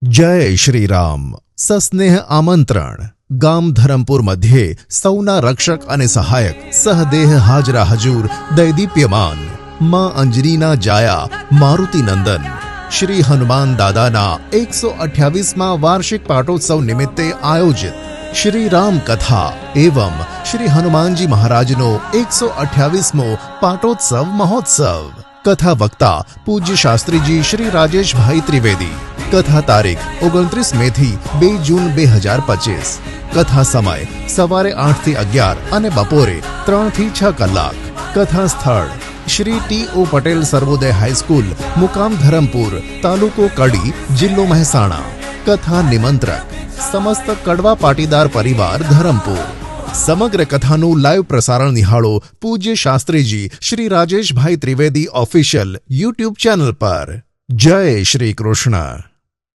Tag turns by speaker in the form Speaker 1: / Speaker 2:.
Speaker 1: जय श्रीराम सस्नेह आमंत्रण गाम धरमपुर मध्ये सौना रक्षक अने सहायक सहदेह हाजरा हजूर दैदीप्यमान मां अंजनीना जाया मारुति नंदन श्री हनुमान दादाना 128मा वार्षिक पाटोत्सव निमित्ते आयोजित श्री राम कथा एवं श्री हनुमानजी महाराजनो 128मो पाटोत्सव महोत्सव। कथा वक्ता पूज्य शास्त्रीजी श्री राजेश भाई त्रिवेदी। कथा तारीख 29 मे થી 2 જૂન 2025। कथा समय सवारे 8 થી 11 અને બપોરે 3 થી 6 કલાક। कथा स्थળ श्री टी.ओ. पटेल सर्वोदय हाईस्कूल मुकाम धरमपुर तालुको कड़ी जिल्लो મહેસાણા। कथा निमंत्रक समस्त कड़वा पाटीदार परिवार धरमपुर। समग्र कथानु लाइव प्रसारण निहाळो पूज्य शास्त्रीजी श्री राजेश भाई त्रिवेदी ऑफिशियल यूट्यूब चैनल पर। जय श्री कृष्ण।